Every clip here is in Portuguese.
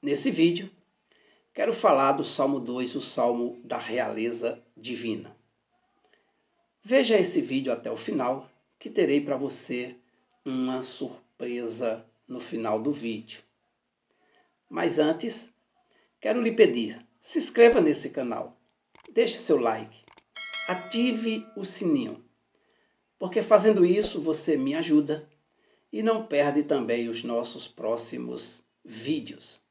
Nesse vídeo, quero falar do Salmo 2, o Salmo da Realeza Divina. Veja esse vídeo até o final, que terei para você uma surpresa no final do vídeo. Mas antes, quero lhe pedir, se inscreva nesse canal, deixe seu like, ative o sininho, porque fazendo isso você me ajuda e não perde também os nossos próximos vídeos.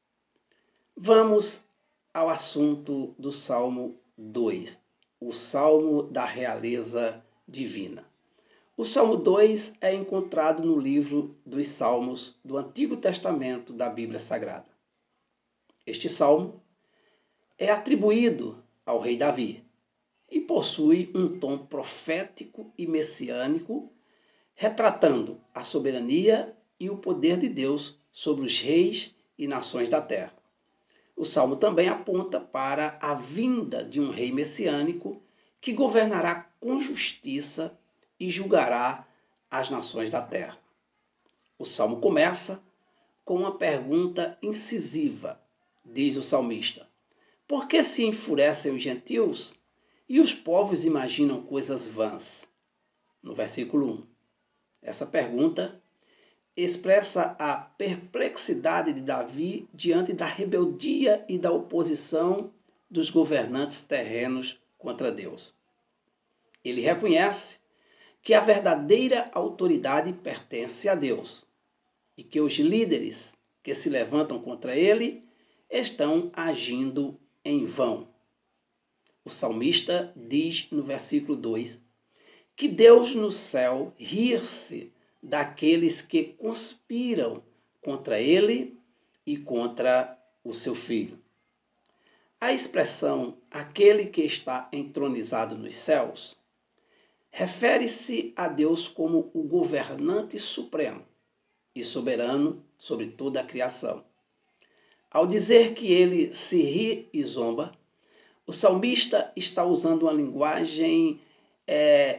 Vamos ao assunto do Salmo 2, o Salmo da Realeza Divina. O Salmo 2 é encontrado no livro dos Salmos do Antigo Testamento da Bíblia Sagrada. Este salmo é atribuído ao rei Davi e possui um tom profético e messiânico, retratando a soberania e o poder de Deus sobre os reis e nações da terra. O salmo também aponta para a vinda de um rei messiânico que governará com justiça e julgará as nações da terra. O salmo começa com uma pergunta incisiva, diz o salmista: por que se enfurecem os gentios e os povos imaginam coisas vãs? No versículo 1. Essa pergunta expressa a perplexidade de Davi diante da rebeldia e da oposição dos governantes terrenos contra Deus. Ele reconhece que a verdadeira autoridade pertence a Deus e que os líderes que se levantam contra ele estão agindo em vão. O salmista diz no versículo 2 que Deus no céu rir-se daqueles que conspiram contra ele e contra o seu filho. A expressão aquele que está entronizado nos céus refere-se a Deus como o governante supremo e soberano sobre toda a criação. Ao dizer que ele se ri e zomba, o salmista está usando uma linguagem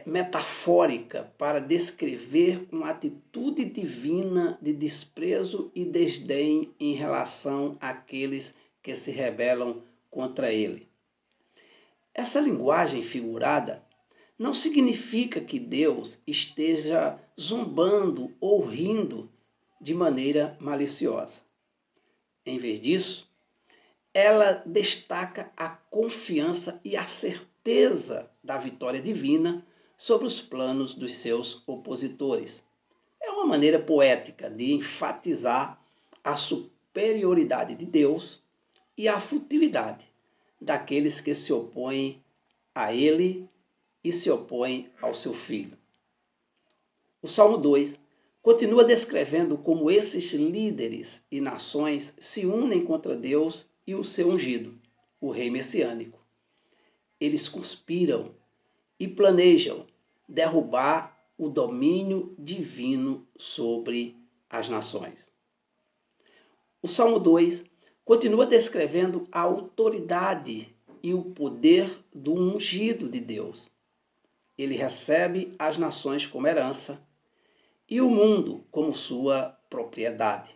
metafórica para descrever uma atitude divina de desprezo e desdém em relação àqueles que se rebelam contra ele. Essa linguagem figurada não significa que Deus esteja zombando ou rindo de maneira maliciosa. Em vez disso, ela destaca a confiança e a certeza da vitória divina sobre os planos dos seus opositores. É uma maneira poética de enfatizar a superioridade de Deus e a futilidade daqueles que se opõem a ele e se opõem ao seu filho. O Salmo 2 continua descrevendo como esses líderes e nações se unem contra Deus e o seu ungido, o rei messiânico. Eles conspiram e planejam derrubar o domínio divino sobre as nações. O Salmo 2 continua descrevendo a autoridade e o poder do ungido de Deus. Ele recebe as nações como herança e o mundo como sua propriedade.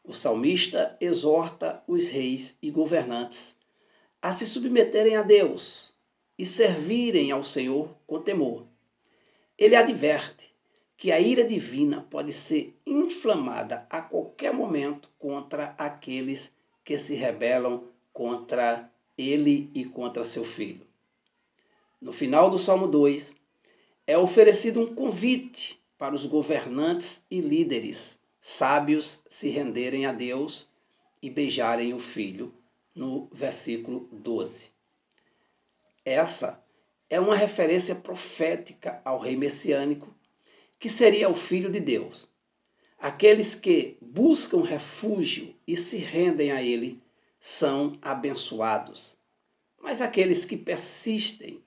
O salmista exorta os reis e governantes a se submeterem a Deus e servirem ao Senhor com temor. Ele adverte que a ira divina pode ser inflamada a qualquer momento contra aqueles que se rebelam contra ele e contra seu filho. No final do Salmo 2, é oferecido um convite para os governantes e líderes sábios se renderem a Deus e beijarem o Filho, no versículo 12. Essa é uma referência profética ao rei messiânico, que seria o Filho de Deus. Aqueles que buscam refúgio e se rendem a ele são abençoados, mas aqueles que persistem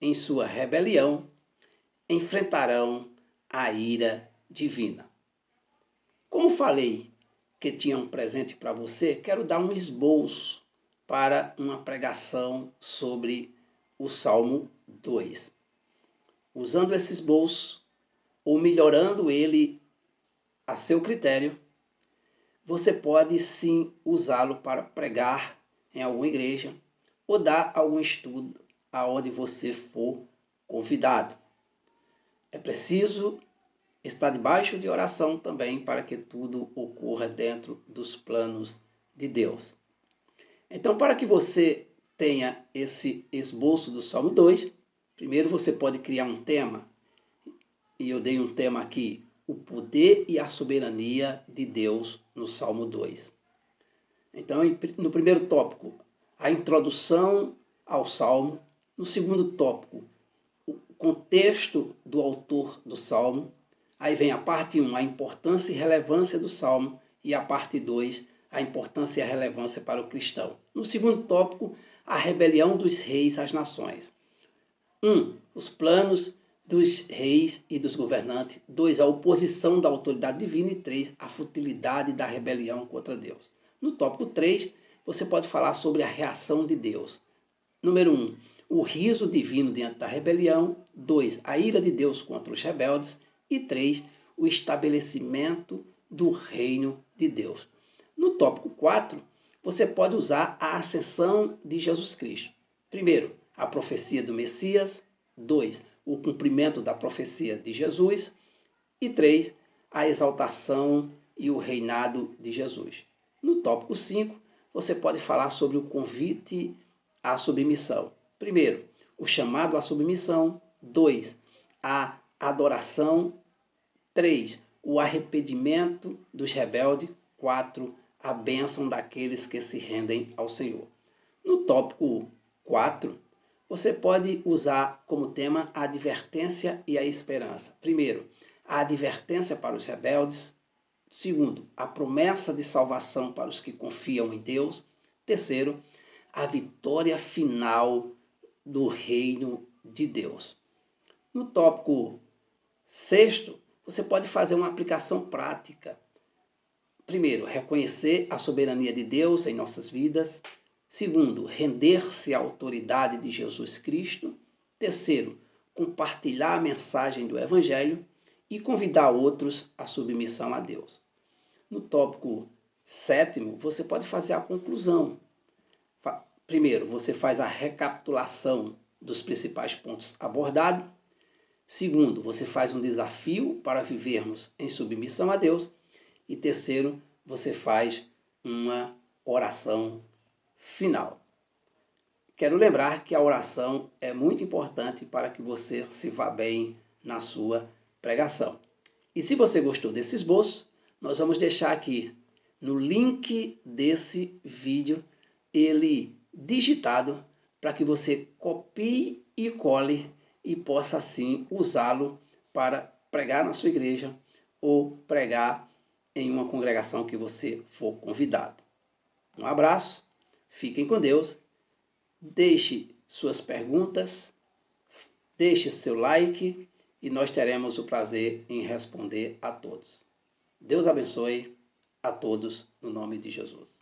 em sua rebelião enfrentarão a ira divina. Como falei que tinha um presente para você, quero dar um esboço para uma pregação sobre o Salmo 2. Usando esse esboço, ou melhorando ele a seu critério, você pode sim usá-lo para pregar em alguma igreja ou dar algum estudo aonde você for convidado. É preciso estar debaixo de oração também para que tudo ocorra dentro dos planos de Deus. Então, para que você tenha esse esboço do Salmo 2, primeiro você pode criar um tema, e eu dei um tema aqui, o poder e a soberania de Deus no Salmo 2. Então, no primeiro tópico, a introdução ao Salmo. No segundo tópico, o contexto do autor do Salmo. Aí vem a parte 1, a importância e relevância do Salmo. E a parte 2, a importância e a relevância para o cristão. No segundo tópico, a rebelião dos reis às nações. 1. Os planos dos reis e dos governantes. 2. A oposição da autoridade divina. E 3. A futilidade da rebelião contra Deus. No tópico 3, você pode falar sobre a reação de Deus. Número 1. O riso divino diante da rebelião. 2. A ira de Deus contra os rebeldes. E 3. O estabelecimento do reino de Deus. No tópico 4, você pode usar a ascensão de Jesus Cristo. Primeiro, a profecia do Messias. 2. O cumprimento da profecia de Jesus. E 3. A exaltação e o reinado de Jesus. No tópico 5, você pode falar sobre o convite à submissão. Primeiro, o chamado à submissão. 2. A adoração. 3. O arrependimento dos rebeldes. 4. A bênção daqueles que se rendem ao Senhor. No tópico 4, você pode usar como tema a advertência e a esperança. Primeiro, a advertência para os rebeldes. Segundo, a promessa de salvação para os que confiam em Deus. Terceiro, a vitória final do reino de Deus. No tópico 6, você pode fazer uma aplicação prática. Primeiro, reconhecer a soberania de Deus em nossas vidas. Segundo, render-se à autoridade de Jesus Cristo. Terceiro, compartilhar a mensagem do Evangelho e convidar outros à submissão a Deus. No tópico 7, você pode fazer a conclusão. Primeiro, você faz a recapitulação dos principais pontos abordados. Segundo, você faz um desafio para vivermos em submissão a Deus. E terceiro, você faz uma oração final. Quero lembrar que a oração é muito importante para que você se vá bem na sua pregação. E se você gostou desse esboço, nós vamos deixar aqui no link desse vídeo ele digitado para que você copie e cole e possa assim usá-lo para pregar na sua igreja ou pregar em uma congregação que você for convidado. Um abraço, fiquem com Deus, deixe suas perguntas, deixe seu like e nós teremos o prazer em responder a todos. Deus abençoe a todos no nome de Jesus.